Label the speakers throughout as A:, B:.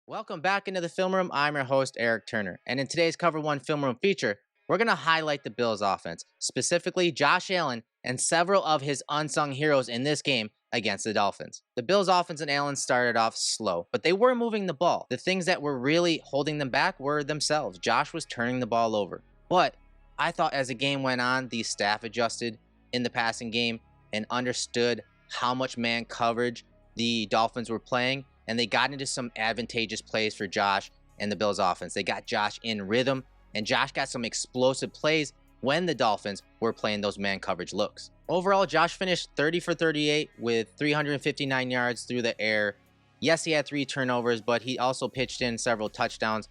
A: Welcome back into the film room. I'm your host, Eric Turner. And in today's Cover One Film Room feature, we're going to highlight the Bills offense, specifically Josh Allen and several of his unsung heroes in this game against the Dolphins. The Bills offense and Allen started off slow, but they were moving the ball. The things that were really holding them back were themselves. Josh was turning the ball over. But I thought as the game went on, the staff adjusted in the passing game and understood how much man coverage the Dolphins were playing, and they got into some advantageous plays for Josh and the Bills offense. They got Josh in rhythm, and Josh got some explosive plays when the Dolphins were playing those man coverage looks. Overall, Josh finished 30 for 38 with 359 yards through the air. Yes, he had 3 turnovers, but he also pitched in several touchdowns.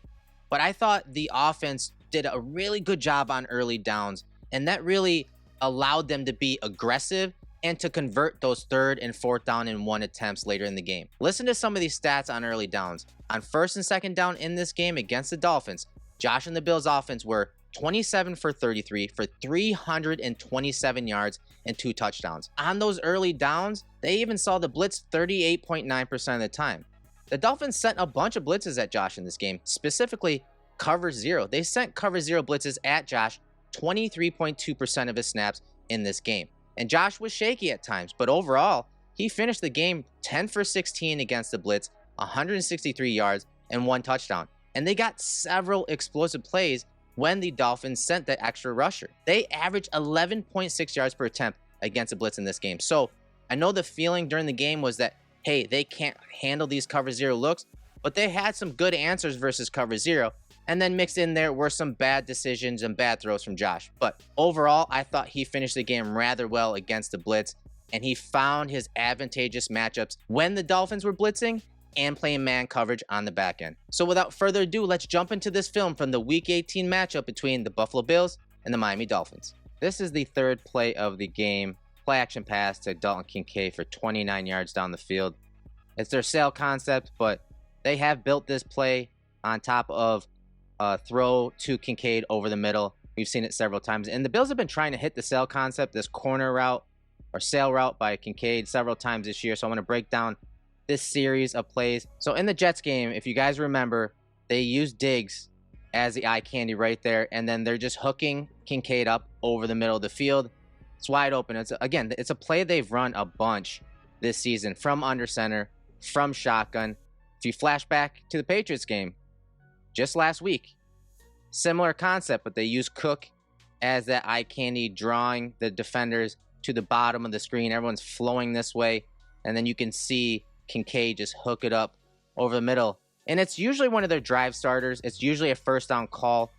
A: But I thought the offense did a really good job on early downs, and that really allowed them to be aggressive and to convert those 3rd and 4th down and 1 attempts later in the game. Listen to some of these stats on early downs. On 1st and 2nd down in this game against the Dolphins, Josh and the Bills offense were 27 for 33 for 327 yards and 2 touchdowns. On those early downs, they even saw the blitz 38.9% of the time. The Dolphins sent a bunch of blitzes at Josh in this game, specifically cover 0. They sent cover 0 blitzes at Josh 23.2% of his snaps in this game. And Josh was shaky at times, but overall, he finished the game 10 for 16 against the blitz, 163 yards, and 1 touchdown. And they got several explosive plays when the Dolphins sent the extra rusher. They averaged 11.6 yards per attempt against the blitz in this game. So I know the feeling during the game was that, hey, they can't handle these cover 0 looks, but they had some good answers versus cover 0. And then mixed in there were some bad decisions and bad throws from Josh. But overall, I thought he finished the game rather well against the blitz, and he found his advantageous matchups when the Dolphins were blitzing and playing man coverage on the back end. So without further ado, let's jump into this film from the Week 18 matchup between the Buffalo Bills and the Miami Dolphins. This is the 3rd play of the game. Play action pass to Dalton Kincaid for 29 yards down the field. It's their sail concept, but they have built this play on top of throw to Kincaid over the middle. We've seen it several times. And the Bills have been trying to hit the sail concept, this corner route or sail route by Kincaid several times this year. So I want to break down this series of plays. So in the Jets game, if you guys remember, they used Diggs as the eye candy right there. And then they're just hooking Kincaid up over the middle of the field. It's wide open. It's a play they've run a bunch this season from under center, from shotgun. If you flash back to the Patriots game, just last week, similar concept, but they use Cook as that eye candy, drawing the defenders to the bottom of the screen. Everyone's flowing this way, and then you can see Kincaid just hook it up over the middle. And it's usually one of their drive starters. It's usually a 1st down call,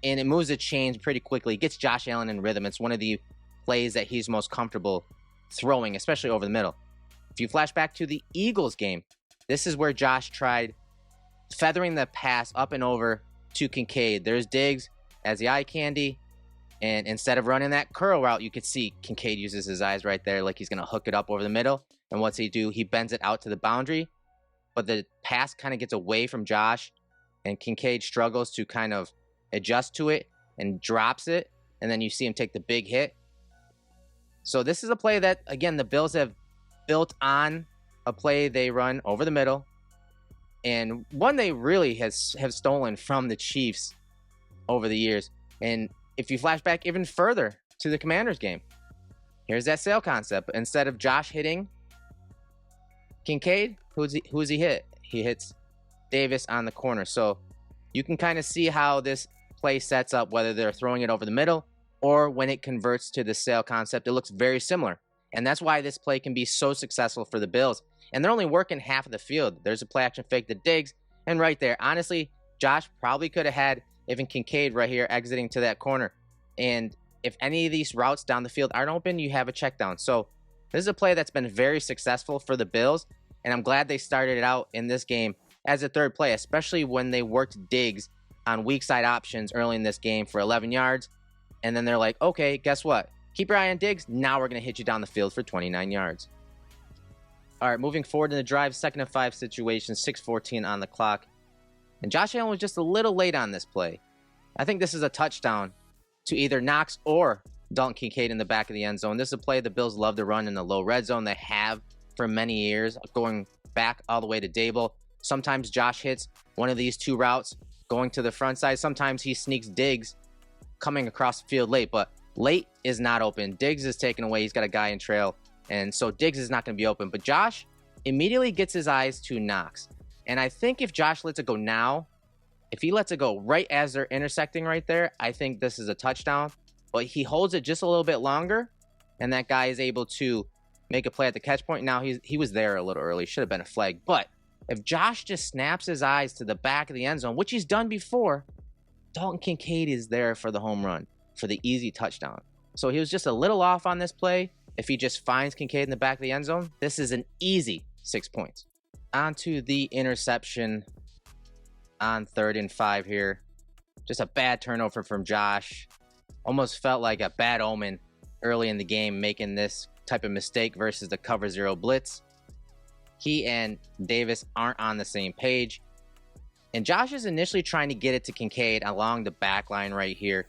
A: and it moves the chains pretty quickly. It gets Josh Allen in rhythm. It's one of the plays that he's most comfortable throwing, especially over the middle. If you flash back to the Eagles game, this is where Josh tried feathering the pass up and over to Kincaid. There's Diggs as the eye candy, and instead of running that curl route, you could see Kincaid uses his eyes right there like he's going to hook it up over the middle. And what's he do? He bends it out to the boundary, but the pass kind of gets away from Josh, and Kincaid struggles to kind of adjust to it and drops it, and then you see him take the big hit. So this is a play that, again, the Bills have built on a play they run over the middle, and one they really have stolen from the Chiefs over the years. And if you flash back even further to the Commanders game, here's that sail concept. Instead of Josh hitting Kincaid, who's he hit? He hits Davis on the corner. So you can kind of see how this play sets up, whether they're throwing it over the middle or when it converts to the sail concept. It looks very similar. And that's why this play can be so successful for the Bills. And they're only working half of the field. There's a play action fake to Diggs. And right there, honestly, Josh probably could have had even Kincaid right here exiting to that corner. And if any of these routes down the field aren't open, you have a check down. So this is a play that's been very successful for the Bills. And I'm glad they started it out in this game as a 3rd play, especially when they worked Diggs on weak side options early in this game for 11 yards. And then they're like, okay, guess what? Keep your eye on Diggs. Now we're going to hit you down the field for 29 yards. All right, moving forward in the drive, 2nd and 5 situation, 6:14 on the clock. And Josh Allen was just a little late on this play. I think this is a touchdown to either Knox or Dalton Kincaid in the back of the end zone. This is a play the Bills love to run in the low red zone. They have for many years, going back all the way to Dable. Sometimes Josh hits one of these two routes going to the front side. Sometimes he sneaks Diggs coming across the field late, but late is not open. Diggs is taken away. He's got a guy in trail, and so Diggs is not going to be open. But Josh immediately gets his eyes to Knox. And I think if Josh lets it go now, if he lets it go right as they're intersecting right there, I think this is a touchdown. But he holds it just a little bit longer, and that guy is able to make a play at the catch point. Now, he was there a little early. Should have been a flag. But if Josh just snaps his eyes to the back of the end zone, which he's done before, Dalton Kincaid is there for the home run, for the easy touchdown. So he was just a little off on this play. If he just finds Kincaid in the back of the end zone, this is an easy 6 points. On to the interception on 3rd and 5 here. Just a bad turnover from Josh. Almost felt like a bad omen early in the game, making this type of mistake versus the cover 0 blitz. He and Davis aren't on the same page. And Josh is initially trying to get it to Kincaid along the back line right here.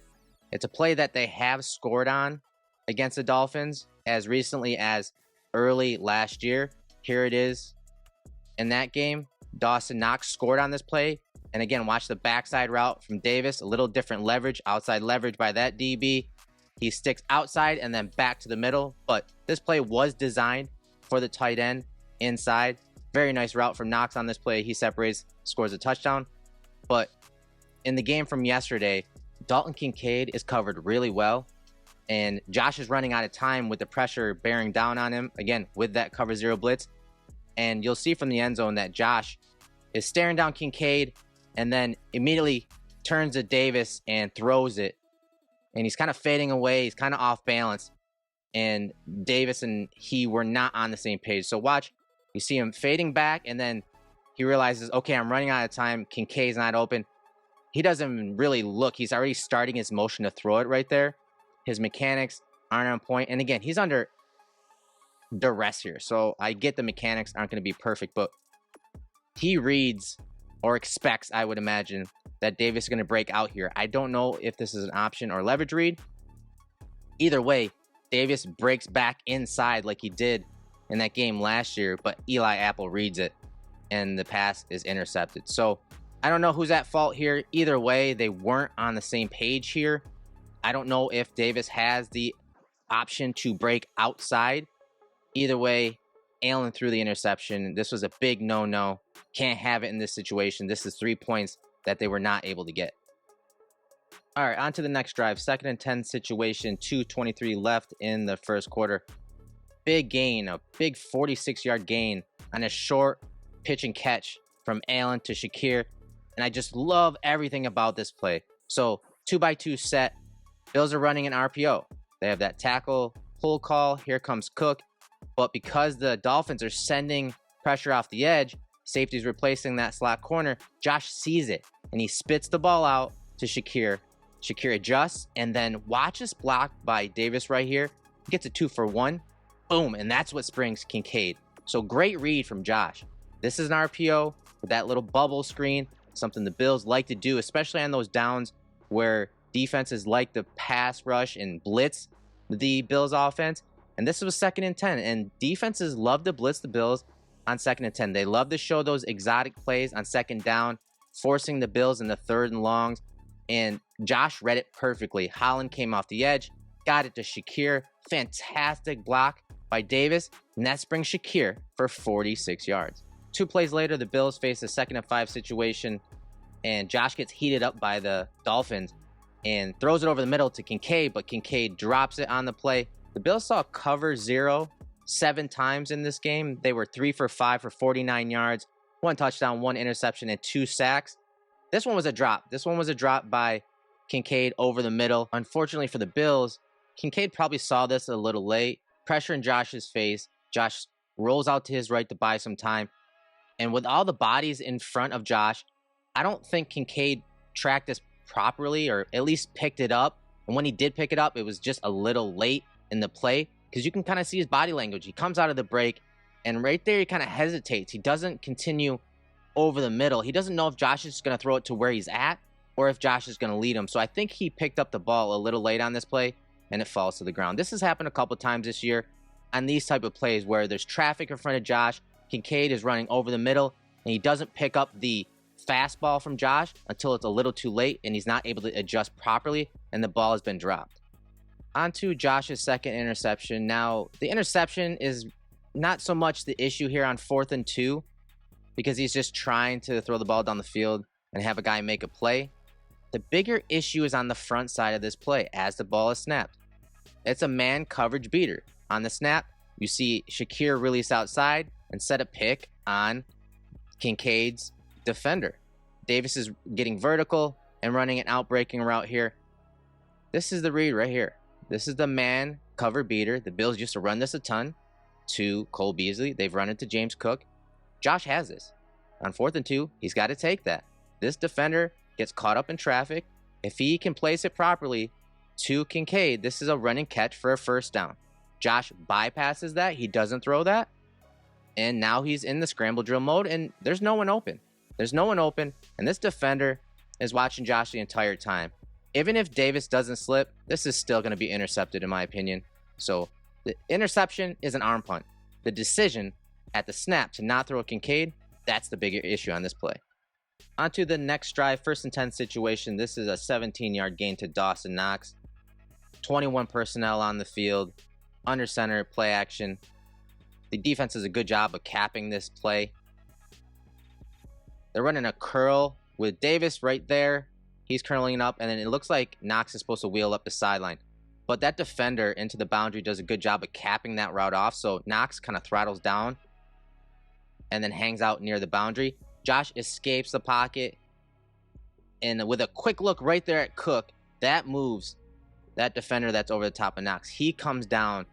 A: It's a play that they have scored on against the Dolphins as recently as early last year. Here it is in that game. Dawson Knox scored on this play. And again, watch the backside route from Davis. A little different leverage, outside leverage by that DB. He sticks outside and then back to the middle. But this play was designed for the tight end inside. Very nice route from Knox on this play. He separates, scores a touchdown. But in the game from yesterday, Dalton Kincaid is covered really well. And Josh is running out of time with the pressure bearing down on him. Again, with that cover 0 blitz. And you'll see from the end zone that Josh is staring down Kincaid and then immediately turns to Davis and throws it. And he's kind of fading away. He's kind of off balance. And Davis and he were not on the same page. So watch, you see him fading back, and then he realizes, okay, I'm running out of time. Kincaid's not open. He doesn't even really look. He's already starting his motion to throw it right there. His mechanics aren't on point. And again, he's under duress here. So I get the mechanics aren't going to be perfect, but he reads or expects, I would imagine, that Davis is going to break out here. I don't know if this is an option or leverage read. Either way, Davis breaks back inside like he did in that game last year, but Eli Apple reads it and the pass is intercepted. So I don't know who's at fault here. Either way, they weren't on the same page here. I don't know if Davis has the option to break outside. Either way, Allen threw the interception. This was a big no-no. Can't have it in this situation. This is 3 points that they were not able to get. All right, on to the next drive. 2nd and 10 situation, 2:23 left in the first quarter. Big gain, a big 46-yard gain on a short pitch and catch from Allen to Shakir. And I just love everything about this play. So 2x2 set. Bills are running an RPO. They have that tackle pull call. Here comes Cook. But because the Dolphins are sending pressure off the edge, safety's replacing that slot corner, Josh sees it and he spits the ball out to Shakir. Shakir adjusts and then watches blocked by Davis right here. He gets a 2-for-1. Boom. And that's what springs Kincaid. So great read from Josh. This is an RPO with that little bubble screen, something the Bills like to do, especially on those downs where defenses like to pass rush and blitz the Bills offense. And this was 2nd and 10. And defenses love to blitz the Bills on 2nd and 10. They love to show those exotic plays on 2nd down, forcing the Bills in the 3rd and longs. And Josh read it perfectly. Holland came off the edge, got it to Shakir. Fantastic block by Davis. And that brings Shakir for 46 yards. 2 plays later, the Bills face a 2nd and 5 situation. And Josh gets heated up by the Dolphins and throws it over the middle to Kincaid. But Kincaid drops it on the play. The Bills saw cover 0 7 times in this game. They were 3 for 5 for 49 yards, 1 touchdown, 1 interception, and 2 sacks. This one was a drop. This one was a drop by Kincaid over the middle. Unfortunately for the Bills, Kincaid probably saw this a little late. Pressure in Josh's face. Josh rolls out to his right to buy some time. And with all the bodies in front of Josh, I don't think Kincaid tracked this properly or at least picked it up. And when he did pick it up, it was just a little late in the play because you can kind of see his body language. He comes out of the break and right there he kind of hesitates. He doesn't continue over the middle. He doesn't know if Josh is going to throw it to where he's at or if Josh is going to lead him. So I think he picked up the ball a little late on this play and it falls to the ground. This has happened a couple times this year on these type of plays where there's traffic in front of Josh. Kincaid is running over the middle and he doesn't pick up the fastball from Josh until it's a little too late and he's not able to adjust properly and the ball has been dropped. On to Josh's second interception. Now, the interception is not so much the issue here on 4th and 2 because he's just trying to throw the ball down the field and have a guy make a play. The bigger issue is on the front side of this play as the ball is snapped. It's a man coverage beater. On the snap, you see Shakir release outside and set a pick on Kincaid's defender. Davis is getting vertical and running an out-breaking route here. This is the read right here. This is the man cover beater. The Bills used to run this a ton to Cole Beasley. They've run it to James Cook. Josh has this. On 4th and 2, he's got to take that. This defender gets caught up in traffic. If he can place it properly to Kincaid, this is a run and catch for a first down. Josh bypasses that. He doesn't throw that. And now he's in the scramble drill mode, and there's no one open. There's no one open, and this defender is watching Josh the entire time. Even if Davis doesn't slip, this is still going to be intercepted, in my opinion. So the interception is an arm punt. The decision at the snap to not throw a Kincaid, that's the bigger issue on this play. On to the next drive, 1st and 10 situation. This is a 17-yard gain to Dawson Knox. 21 personnel on the field, under center, play action. The defense does a good job of capping this play. They're running a curl with Davis right there. He's curling up, and then it looks like Knox is supposed to wheel up the sideline. But that defender into the boundary does a good job of capping that route off, so Knox kind of throttles down and then hangs out near the boundary. Josh escapes the pocket, and with a quick look right there at Cook, that moves that defender that's over the top of Knox. He comes down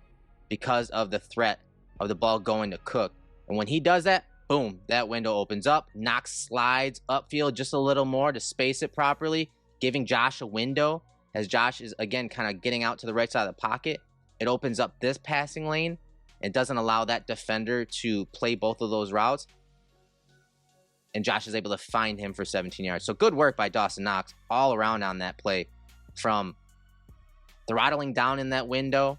A: because of the threat of the ball going to Cook. And when he does that, boom, that window opens up. Knox slides upfield just a little more to space it properly, giving Josh a window as Josh is, again, kind of getting out to the right side of the pocket. It opens up this passing lane. It doesn't allow that defender to play both of those routes. And Josh is able to find him for 17 yards. So good work by Dawson Knox all around on that play, from throttling down in that window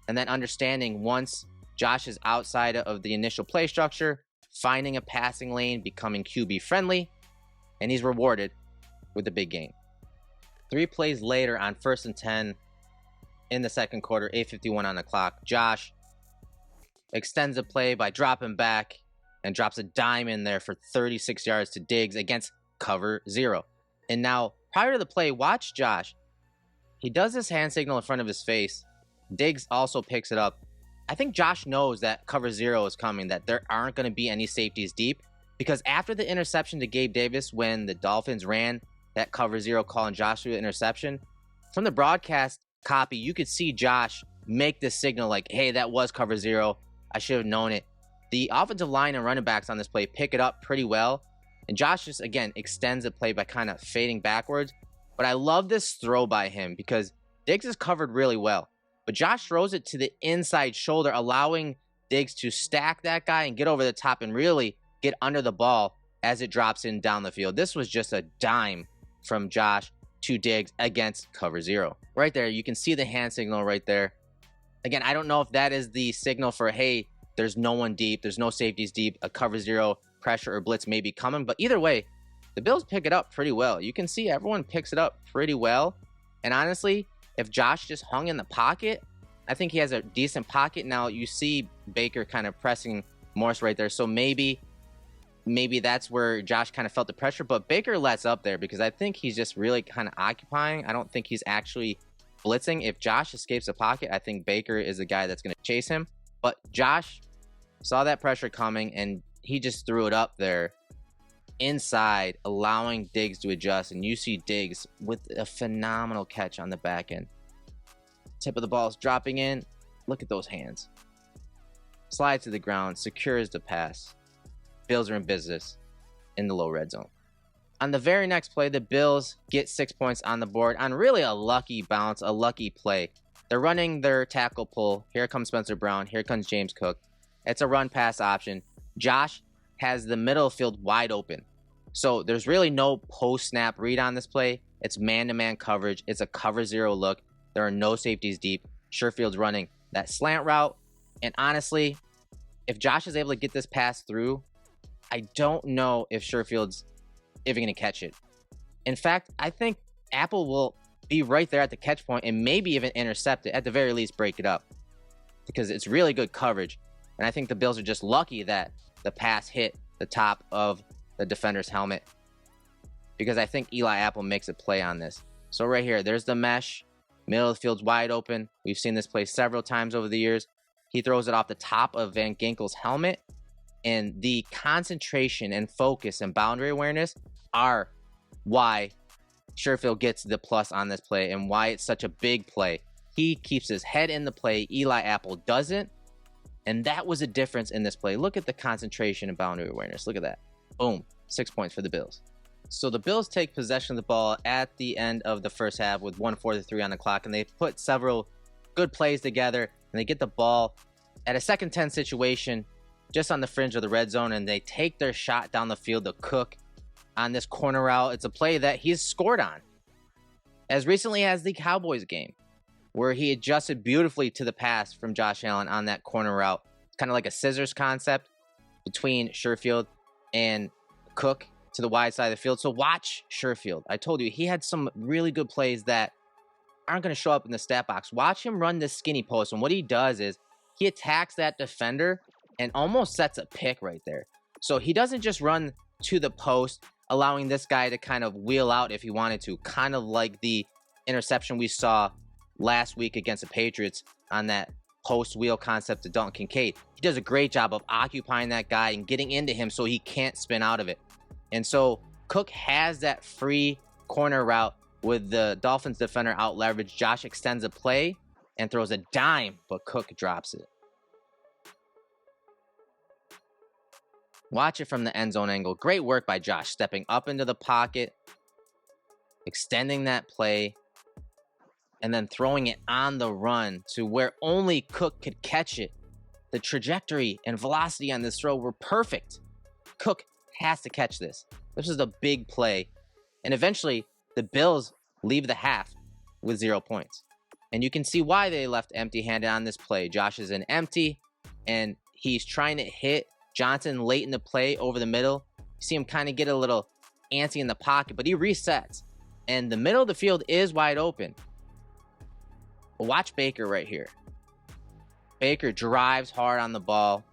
A: and then understanding once Josh is outside of the initial play structure, finding a passing lane, becoming QB friendly, and he's rewarded with a big gain. 3 plays later on 1st and 10 in the second quarter, 8:51 on the clock, Josh extends the play by dropping back and drops a dime in there for 36 yards to Diggs against cover 0. And now, prior to the play, watch Josh. He does this hand signal in front of his face. Diggs also picks it up. I think Josh knows that cover 0 is coming, that there aren't going to be any safeties deep, because after the interception to Gabe Davis, when the Dolphins ran that cover 0 call on Josh through the interception, from the broadcast copy, you could see Josh make this signal like, hey, that was cover 0. I should have known it. The offensive line and running backs on this play pick it up pretty well. And Josh just, again, extends the play by kind of fading backwards. But I love this throw by him because Diggs is covered really well. But Josh throws it to the inside shoulder, allowing Diggs to stack that guy and get over the top and really get under the ball as it drops in down the field. This was just a dime from Josh to Diggs against cover 0. Right there, you can see the hand signal right there. Again, I don't know if that is the signal for, hey, there's no one deep, there's no safeties deep, a cover 0 pressure or blitz may be coming. But either way, the Bills pick it up pretty well. You can see everyone picks it up pretty well. And honestly, if Josh just hung in the pocket, I think he has a decent pocket. Now, you see Baker kind of pressing Morris right there. So maybe that's where Josh kind of felt the pressure. But Baker lets up there because I think he's just really kind of occupying. I don't think he's actually blitzing. If Josh escapes the pocket, I think Baker is the guy that's going to chase him. But Josh saw that pressure coming, and he just threw it up there inside, allowing Diggs to adjust. And you see Diggs with a phenomenal catch on the back end. Tip of the ball is dropping in. Look at those hands. Slides to the ground, secures the pass. Bills are in business in the low red zone. On the very next play, the Bills get 6 points on the board on really a lucky bounce, a lucky play. They're running their tackle pull. Here comes Spencer Brown. Here comes James Cook. It's a run-pass option. Josh has the middle field wide open. So there's really no post-snap read on this play. It's man-to-man coverage. It's a cover 0 look. There are no safeties deep. Sherfield's running that slant route. And honestly, if Josh is able to get this pass through, I don't know if Sherfield's even going to catch it. In fact, I think Apple will be right there at the catch point and maybe even intercept it, at the very least break it up, because it's really good coverage. And I think the Bills are just lucky that the pass hit the top of the defender's helmet, because I think Eli Apple makes a play on this. So right here, there's the mesh. Middle of the field's wide open. We've seen this play several times over the years. He throws it off the top of Van Ginkel's helmet. And the concentration and focus and boundary awareness are why Sherfield gets the plus on this play and why it's such a big play. He keeps his head in the play. Eli Apple doesn't. And that was a difference in this play. Look at the concentration and boundary awareness. Look at that. Boom. 6 points for the Bills. So the Bills take possession of the ball at the end of the first half with 1:43 on the clock. And they put several good plays together. And they get the ball at a 2nd 10 situation just on the fringe of the red zone. And they take their shot down the field to Cook on this corner route. It's a play that he's scored on as recently as the Cowboys game, where he adjusted beautifully to the pass from Josh Allen on that corner route. Kind of like a scissors concept between Sherfield and Cook to the wide side of the field. So watch Sherfield. I told you, he had some really good plays that aren't going to show up in the stat box. Watch him run this skinny post. And what he does is he attacks that defender and almost sets a pick right there. So he doesn't just run to the post, allowing this guy to kind of wheel out if he wanted to, kind of like the interception we saw last week against the Patriots on that post wheel concept to Dalton Kincaid. He does a great job of occupying that guy and getting into him so he can't spin out of it. And so Cook has that free corner route with the Dolphins defender out leveraged. Josh extends a play and throws a dime, but Cook drops it. Watch it from the end zone angle. Great work by Josh, stepping up into the pocket, extending that play, and then throwing it on the run to where only Cook could catch it. The trajectory and velocity on this throw were perfect. Cook has to catch this. This is a big play. And eventually, the Bills leave the half with 0 points. And you can see why they left empty-handed on this play. Josh is in empty, and he's trying to hit Johnson late in the play over the middle. You see him kind of get a little antsy in the pocket, but he resets. And the middle of the field is wide open. But watch Baker right here. Baker drives hard on the ball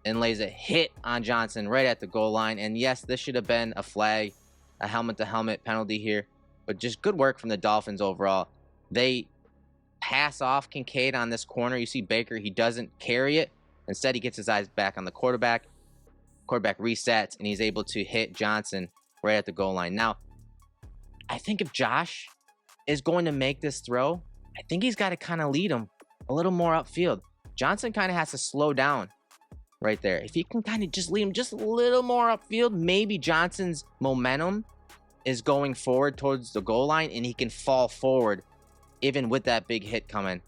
A: and lays a hit on Johnson right at the goal line. And yes, this should have been a flag, a helmet-to-helmet penalty here. But just good work from the Dolphins overall. They pass off Kincaid on this corner. You see Baker, he doesn't carry it. Instead, he gets his eyes back on the quarterback. Quarterback resets, and he's able to hit Johnson right at the goal line. Now, I think if Josh is going to make this throw, I think he's got to kind of lead him a little more upfield. Johnson kind of has to slow down right there. If he can kind of just lead him just a little more upfield, maybe Johnson's momentum is going forward towards the goal line, and he can fall forward even with that big hit coming.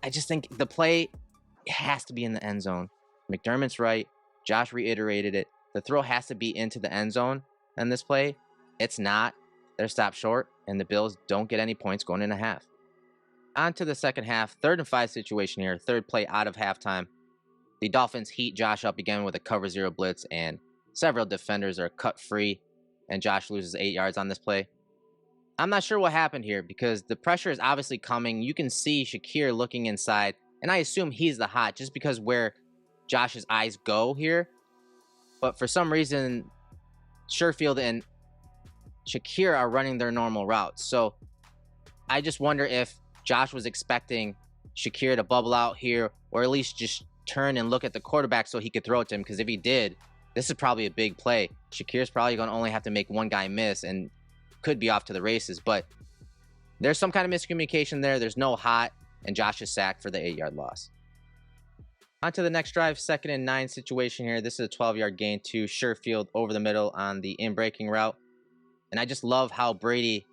A: I just think the play has to be in the end zone. McDermott's right. Josh reiterated it. The throw has to be into the end zone on this play. It's not. They're stopped short, and the Bills don't get any points going in a half. On to the second half. 3rd and 5 situation here. 3rd play out of halftime. The Dolphins heat Josh up again with a cover 0 blitz, and several defenders are cut free, and Josh loses 8 yards on this play. I'm not sure what happened here because the pressure is obviously coming. You can see Shakir looking inside, and I assume he's the hot just because where Josh's eyes go here. But for some reason, Sherfield and Shakir are running their normal routes. So I just wonder if Josh was expecting Shakir to bubble out here, or at least just turn and look at the quarterback so he could throw it to him. Because if he did, this is probably a big play. Shakir's probably going to only have to make one guy miss and could be off to the races. But there's some kind of miscommunication there. There's no hot, and Josh is sacked for the 8-yard loss. On to the next drive, 2nd and 9 situation here. This is a 12-yard gain to Sherfield over the middle on the in-breaking route. And I just love how Brady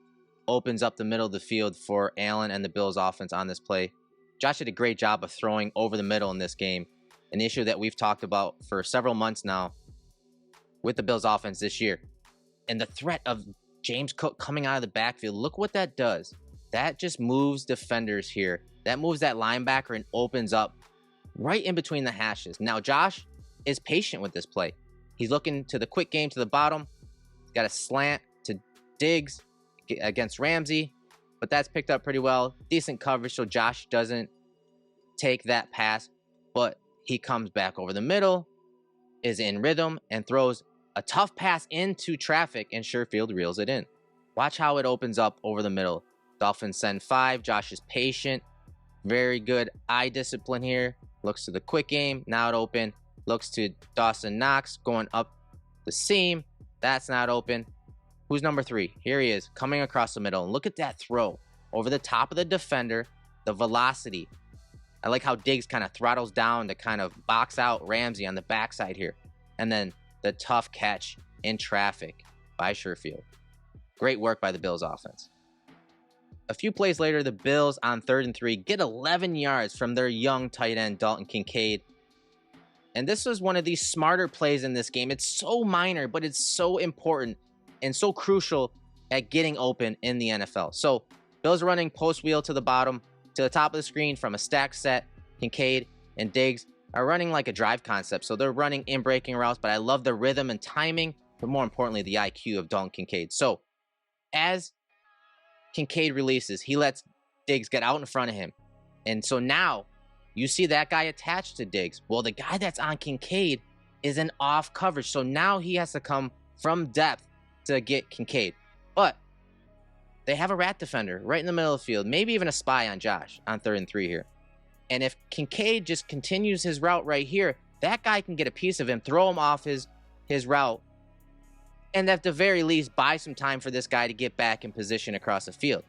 A: opens up the middle of the field for Allen and the Bills offense on this play. Josh did a great job of throwing over the middle in this game, an issue that we've talked about for several months now with the Bills offense this year. And the threat of James Cook coming out of the backfield, look what that does. That just moves defenders here. That moves that linebacker and opens up right in between the hashes. Now, Josh is patient with this play. He's looking to the quick game to the bottom. He's got a slant to Diggs against Ramsey, but that's picked up pretty well. Decent coverage, so Josh doesn't take that pass, but he comes back over the middle, is in rhythm, and throws a tough pass into traffic, and Sherfield reels it in. Watch how it opens up over the middle. Dolphins send 5. Josh is patient. Very good eye discipline here. Looks to the quick game. Now it open. Looks to Dawson Knox going up the seam. That's not open. Who's number 3? Here he is coming across the middle. And look at that throw over the top of the defender. The velocity. I like how Diggs kind of throttles down to kind of box out Ramsey on the backside here. And then the tough catch in traffic by Sherfield. Great work by the Bills offense. A few plays later, the Bills on 3rd and 3 get 11 yards from their young tight end, Dalton Kincaid. And this was one of the smarter plays in this game. It's so minor, but it's so important and so crucial at getting open in the NFL. So, Bills running post wheel to the bottom, to the top of the screen from a stack set. Kincaid and Diggs are running like a drive concept. So, they're running in breaking routes, but I love the rhythm and timing, but more importantly, the IQ of Dalton Kincaid. So, as Kincaid releases, he lets Diggs get out in front of him. And so now you see that guy attached to Diggs. Well, the guy that's on Kincaid is an off coverage. So now he has to come from depth to get Kincaid. But they have a rat defender right in the middle of the field, maybe even a spy on Josh on 3rd and 3 here. And if Kincaid just continues his route right here, that guy can get a piece of him, throw him off his route, and at the very least, buy some time for this guy to get back in position across the field.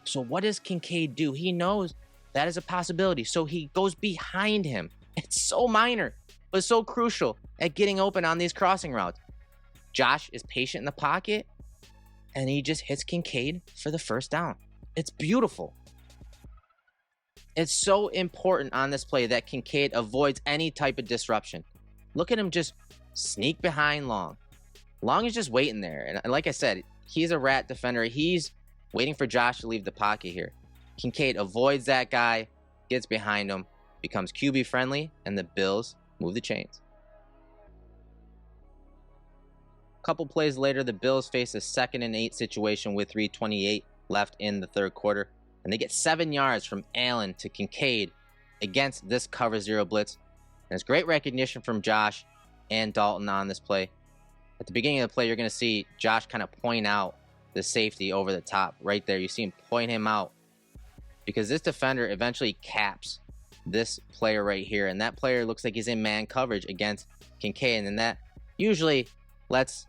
A: So what does Kincaid do? He knows that is a possibility, so he goes behind him. It's so minor, but so crucial at getting open on these crossing routes. Josh is patient in the pocket, and he just hits Kincaid for the first down. It's beautiful. It's so important on this play that Kincaid avoids any type of disruption. Look at him just sneak behind Long. Long is just waiting there. And like I said, he's a rat defender. He's waiting for Josh to leave the pocket here. Kincaid avoids that guy, gets behind him, becomes QB friendly, and the Bills move the chains. A couple plays later, the Bills face a 2nd and 8 situation with 3:28 left in the 3rd quarter. And they get 7 yards from Allen to Kincaid against this cover 0 blitz. And it's great recognition from Josh and Dalton on this play. At the beginning of the play, you're going to see Josh kind of point out the safety over the top right there. You see him point him out because this defender eventually caps this player right here. And that player looks like he's in man coverage against Kincaid. And that usually lets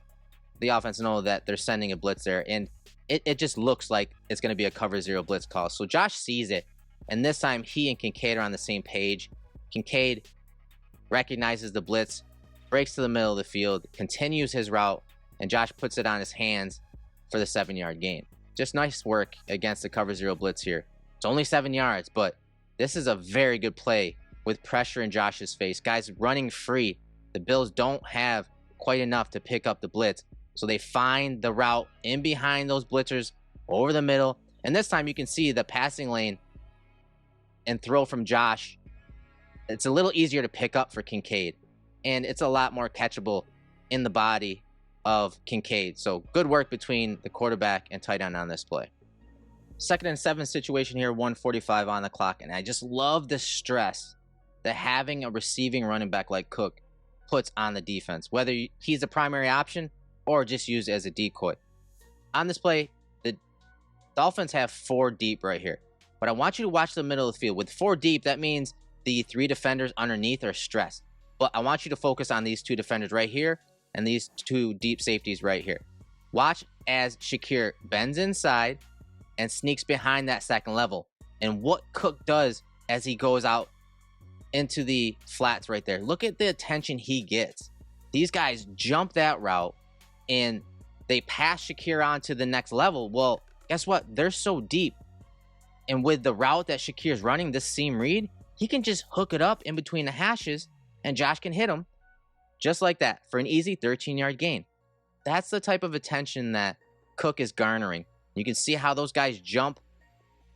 A: the offense know that they're sending a blitz there. And it just looks like it's going to be a cover 0 blitz call. So Josh sees it. And this time he and Kincaid are on the same page. Kincaid recognizes the blitz, breaks to the middle of the field, continues his route, and Josh puts it on his hands for the 7-yard gain. Just nice work against the cover 0 blitz here. It's only 7 yards, but this is a very good play with pressure in Josh's face. Guys running free. The Bills don't have quite enough to pick up the blitz, so they find the route in behind those blitzers over the middle. And this time you can see the passing lane and throw from Josh. It's a little easier to pick up for Kincaid. And it's a lot more catchable in the body of Kincaid. So good work between the quarterback and tight end on this play. 2nd and 7 situation here, 1:45 on the clock. And I just love the stress that having a receiving running back like Cook puts on the defense, whether he's the primary option or just used as a decoy. On this play, the Dolphins have 4 deep right here. But I want you to watch the middle of the field. With 4 deep, that means the 3 defenders underneath are stressed. But I want you to focus on these 2 defenders right here and these 2 deep safeties right here. Watch as Shakir bends inside and sneaks behind that second level. And what Cook does as he goes out into the flats right there. Look at the attention he gets. These guys jump that route and they pass Shakir on to the next level. Well, guess what? They're so deep. And with the route that Shakir's running, this seam read, he can just hook it up in between the hashes and Josh can hit him just like that for an easy 13-yard gain. That's the type of attention that Cook is garnering. You can see how those guys jump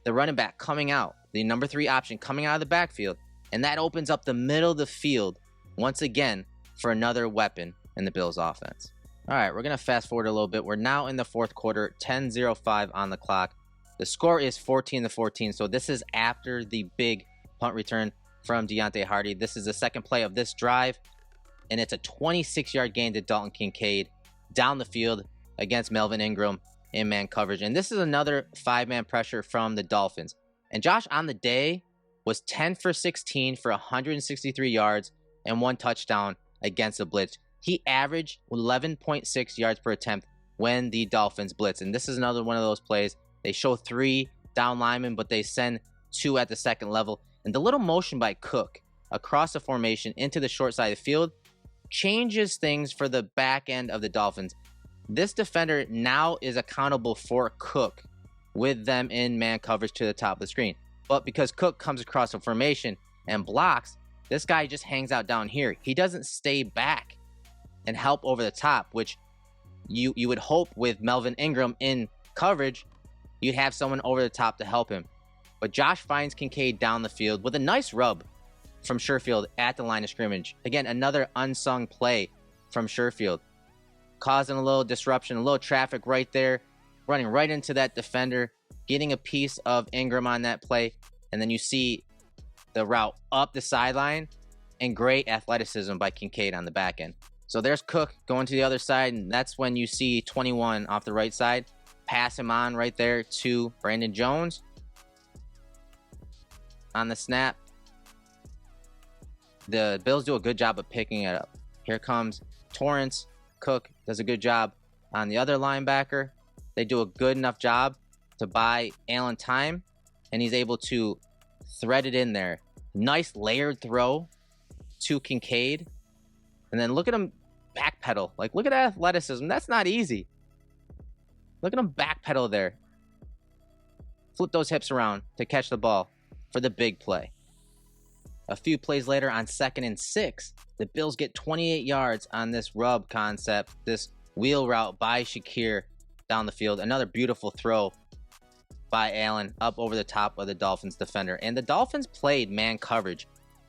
A: the running back coming out, the number 3 option coming out of the backfield, and that opens up the middle of the field once again for another weapon, in the Bills offense. All right, we're going to fast forward a little bit. We're now in the fourth quarter, 10:05 on the clock. The score is 14-14, so this is after the big punt return from Deontay Hardy. This is the second play of this drive, and it's a 26-yard gain to Dalton Kincaid down the field against Melvin Ingram in man coverage. And this is another 5-man pressure from the Dolphins. And Josh on the day was 10 for 16 for 163 yards and 1 touchdown against the blitz. He averaged 11.6 yards per attempt when the Dolphins blitz. And this is another one of those plays. They show 3 down linemen, but they send 2 at the second level. And the little motion by Cook across the formation into the short side of the field changes things for the back end of the Dolphins. This defender now is accountable for Cook with them in man coverage to the top of the screen. But because Cook comes across the formation and blocks, this guy just hangs out down here. He doesn't stay back and help over the top, which you would hope with Melvin Ingram in coverage, you'd have someone over the top to help him. But Josh finds Kincaid down the field with a nice rub from Sherfield at the line of scrimmage. Again, another unsung play from Sherfield, causing a little disruption, a little traffic right there, running right into that defender, getting a piece of Ingram on that play, and then you see the route up the sideline and great athleticism by Kincaid on the back end. So there's Cook going to the other side, and that's when you see 21 off the right side, pass him on right there to Brandon Jones. On the snap, the Bills do a good job of picking it up. Here comes Torrance. Cook does a good job on the other linebacker. They do a good enough job to buy Allen time, and he's able to thread it in there. Nice layered throw to Kincaid. And then look at him backpedal. Like, look at that athleticism. That's not easy. Look at him backpedal there. Flip those hips around to catch the ball for the big play. A few plays later on 2nd and 6, the Bills get 28 yards on this rub concept, this wheel route by Shakir down the field. Another beautiful throw by Allen up over the top of the Dolphins defender. And the Dolphins played man coverage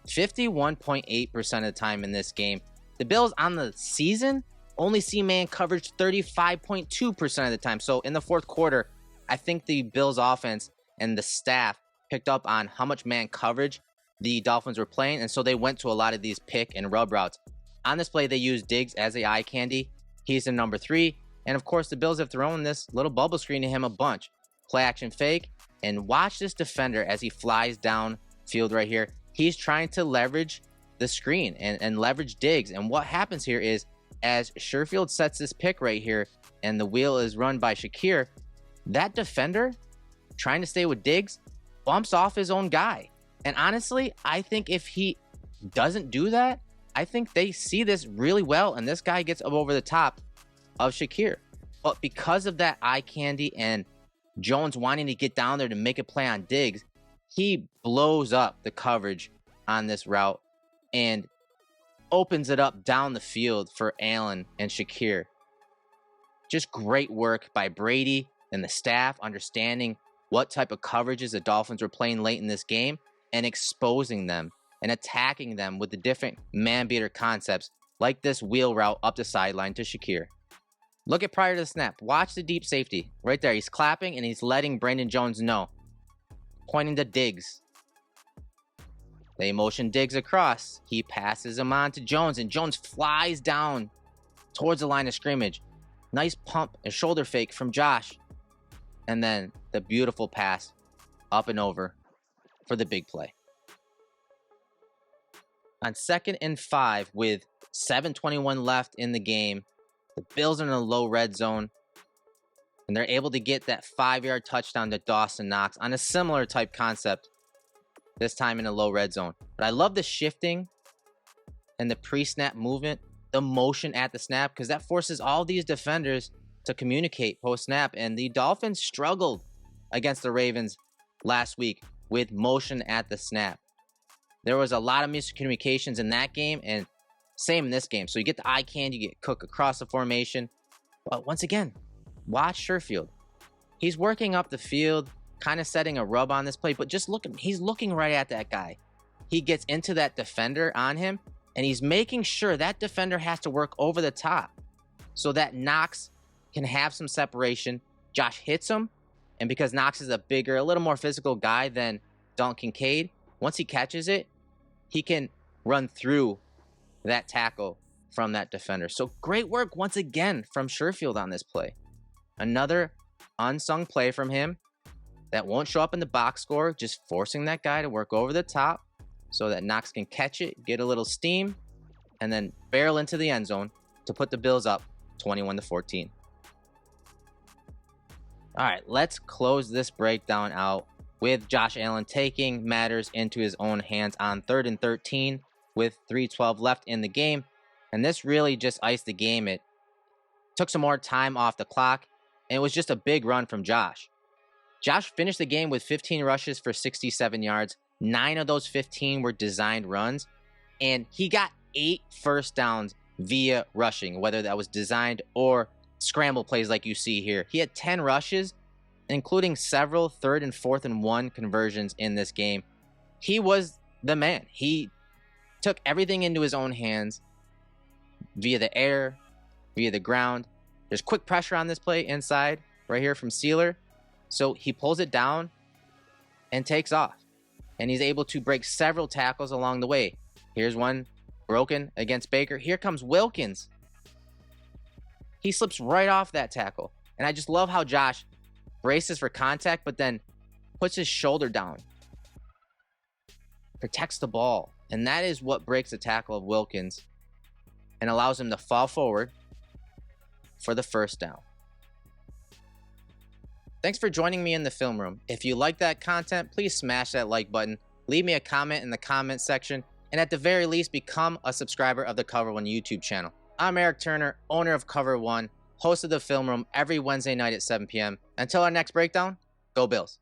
A: 51.8% of the time in this game. The Bills on the season only see man coverage 35.2% of the time. So in the fourth quarter, I think the Bills offense and the staff picked up on how much man coverage the Dolphins were playing, and so they went to a lot of these pick and rub routes. On this play, they used Diggs as a eye candy. He's the number 3, and of course, the Bills have thrown this little bubble screen to him a bunch. Play action fake, and watch this defender as he flies down field right here. He's trying to leverage the screen and leverage Diggs, and what happens here is as Sherfield sets this pick right here, and the wheel is run by Shakir, that defender trying to stay with Diggs bumps off his own guy. And honestly, I think if he doesn't do that, I think they see this really well, and this guy gets up over the top of Shakir. But because of that eye candy and Jones wanting to get down there to make a play on Diggs, he blows up the coverage on this route and opens it up down the field for Allen and Shakir. Just great work by Brady and the staff, understanding what type of coverages the Dolphins were playing late in this game and exposing them and attacking them with the different man-beater concepts like this wheel route up the sideline to Shakir. Look at prior to the snap. Watch the deep safety. Right there, he's clapping and he's letting Brandon Jones know. Pointing to Diggs. They motion Diggs across. He passes him on to Jones, and Jones flies down towards the line of scrimmage. Nice pump and shoulder fake from Josh. And then the beautiful pass up and over for the big play. On 2nd and 5 with 7:21 left in the game, the Bills are in a low red zone, and they're able to get that 5-yard touchdown to Dawson Knox on a similar type concept, this time in a low red zone. But I love the shifting and the pre-snap movement, the motion at the snap, because that forces all these defenders to communicate post-snap, and the Dolphins struggled against the Ravens last week with motion at the snap. There was a lot of miscommunications in that game, and same in this game. So you get the eye candy, you get Cook across the formation. But once again, watch Sherfield. He's working up the field, kind of setting a rub on this play, but just look, he's looking right at that guy. He gets into that defender on him, and he's making sure that defender has to work over the top so that Knox can have some separation. Josh hits him, and because Knox is a bigger, a little more physical guy than Dalton Kincaid, once he catches it, he can run through that tackle from that defender. So great work once again from Sherfield on this play. Another unsung play from him that won't show up in the box score, just forcing that guy to work over the top so that Knox can catch it, get a little steam, and then barrel into the end zone to put the Bills up 21-14. All right, let's close this breakdown out with Josh Allen taking matters into his own hands on 3rd and 13 with 3:12 left in the game. And this really just iced the game. It took some more time off the clock, and it was just a big run from Josh. Josh finished the game with 15 rushes for 67 yards. 9 of those 15 were designed runs, and he got 8 first downs via rushing, whether that was designed or scramble plays like you see here. He had 10 rushes, including several 3rd and 4th and 1 conversions in this game. He was the man. He took everything into his own hands via the air, via the ground. There's quick pressure on this play inside right here from Sealer. So he pulls it down and takes off. And he's able to break several tackles along the way. Here's one broken against Baker. Here comes Wilkins. He slips right off that tackle. And I just love how Josh braces for contact, but then puts his shoulder down. Protects the ball. And that is what breaks the tackle of Wilkins and allows him to fall forward for the first down. Thanks for joining me in the film room. If you like that content, please smash that like button, leave me a comment in the comment section, and at the very least, become a subscriber of the Cover One YouTube channel. I'm Eric Turner, owner of Cover One, host of the film room every Wednesday night at 7 p.m. Until our next breakdown, go Bills.